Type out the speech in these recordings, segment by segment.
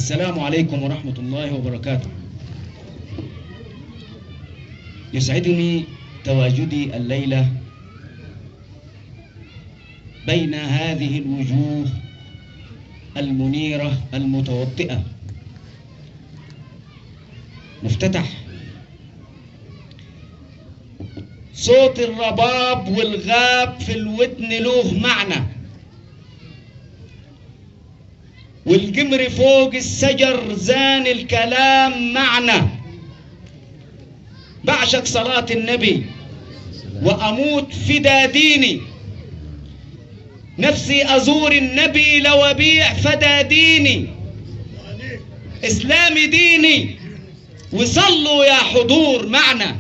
السلام عليكم ورحمة الله وبركاته. يسعدني تواجدي الليلة بين هذه الوجوه المنيرة المتوطئة. مفتتح صوت الرباب والغاب في الودن له معنى، والجمر فوق الشجر زان الكلام معنى. بعشق صلاة النبي وأموت فدا ديني، نفسي أزور النبي لو أبيع فدا ديني. إسلامي ديني وصلوا يا حضور معنا.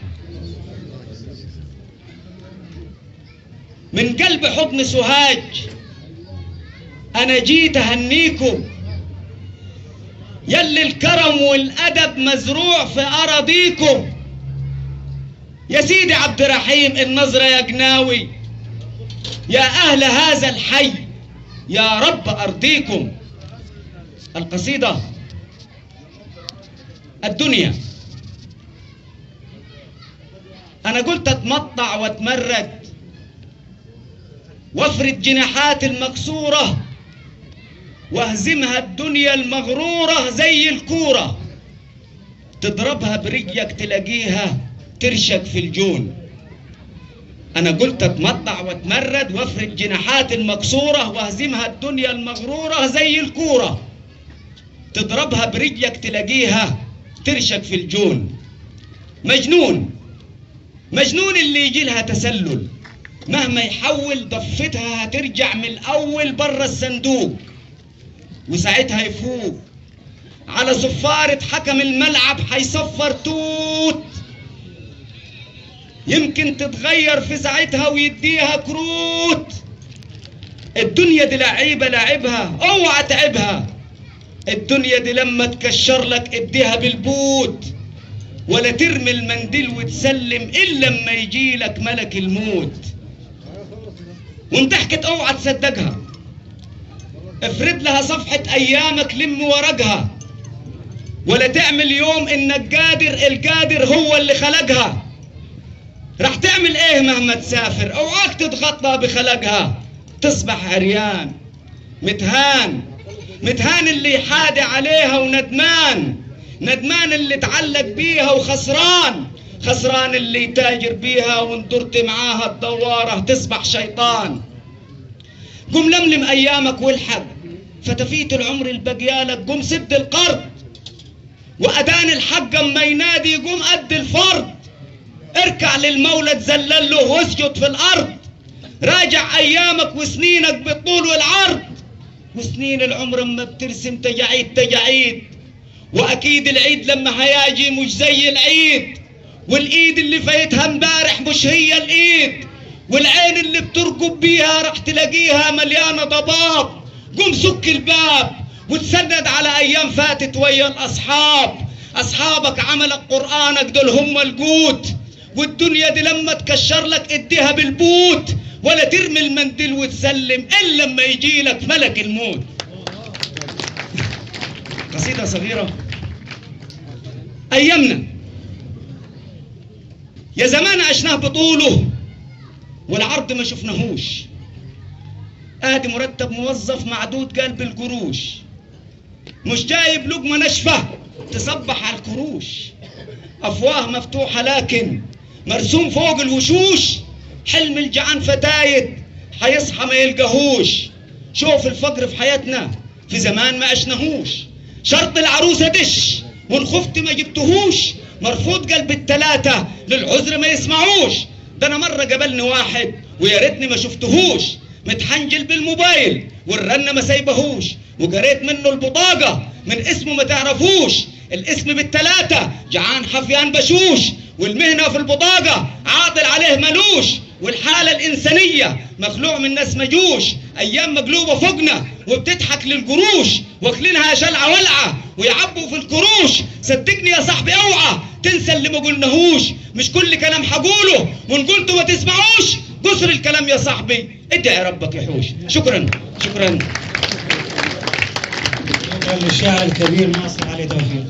من قلب حضن سوهاج أنا جيت أهنيكم، يلي الكرم والأدب مزروع في أراضيكم. يا سيدي عبد الرحيم النظرة يا جناوي، يا أهل هذا الحي يا رب أرضيكم. القصيدة الدنيا. أنا قلت أتمطع وأتمرد وافرد جناحات المكسورة واهزمها الدنيا المغرورة زي الكورة، تضربها برجلك تلاقيها ترشق في الجون. أنا قلت أتمطع وأتمرد وافرد جناحات المكسورة واهزمها الدنيا المغرورة زي الكورة، تضربها برجلك تلاقيها ترشق في الجون. مجنون مجنون اللي يجي لها تسلل، مهما يحول ضفتها هترجع من الأول برا الصندوق، وساعتها يفوق على صفارة حكم الملعب هيصفر توت. يمكن تتغير في ساعتها ويديها كروت. الدنيا دي لعيبة لعبها اوعى تعبها. الدنيا دي لما تكشر لك اديها بالبوت، ولا ترمي المنديل وتسلم إلا لما يجي لك ملك الموت. وانت حكت اوعى تصدقها، افرد لها صفحة ايامك لم ورقها، ولا تعمل يوم انك قادر، القادر هو اللي خلقها. راح تعمل ايه مهما تسافر؟ اوعاك تتغطى بخلقها، تصبح عريان متهان. متهان اللي يحادي عليها وندمان، ندمان اللي تعلق بيها وخسران، خسران اللي يتاجر بيها وندرت معاها الدوارة تصبح شيطان. قم لملم ايامك والحق، فتفيت العمر البقيالك. قم سد القرض وأدان الحق اما ينادي قم قد الفرض. اركع للمولى تذلل له واسجد في الارض. راجع ايامك وسنينك بالطول والعرض، وسنين العمر اما بترسم تجاعيد تجاعيد. واكيد العيد لما هيجي مش زي العيد، والايد اللي فايتها امبارح مش هي الايد، والعين اللي بترقب بيها راح تلاقيها مليانه ضباب. قم سك الباب وتسند على ايام فاتت ويا الاصحاب. اصحابك عملك قرانك دول هم القوت، والدنيا دي لما تكشر لك اديها بالبوت، ولا ترمي المنديل وتسلم الا لما يجي لك ملك الموت. قصيدة صغيرة. ايامنا يا زمان عشناه بطوله والعرض ما شفناهوش. ادي مرتب موظف معدود قلب القروش، مش جايب لقمة ناشفة تصبح على الكروش. افواه مفتوحة لكن مرسوم فوق الوشوش، حلم الجعان فتايت هيصحى ما يلقاهوش. شوف الفقر في حياتنا في زمان ما عشناهوش. شرط العروسة دش والخفت ما جبتهوش، مرفوض قلب التلاتة للعذر ما يسمعوش. ده انا مرة قابلني واحد ويا ريتني ما شفتهوش، متحنجل بالموبايل والرنة ما سايبهوش، وقريت منه البطاقة من اسمه ما تعرفوش. الاسم بالتلاتة جعان حفيان بشوش، والمهنة في البطاقة عاطل عليه ملوش، والحالة الإنسانية مخلوع من ناس مجوش. أيام مقلوبة فوقنا وبتضحك للقروش، واكلينها شلعة ولعة ويعبوا في الكروش. صدقني يا صاحبي اوعى تنسى اللي ما قلناهوش، مش كل كلام حقوله وان قلته ما تسمعوش. قصر الكلام يا صاحبي ادعي ربك يحوش. شكرا شكرا. شكرا للشاعر الكبير ناصر علي توفيق.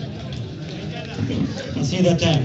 قصيدتان.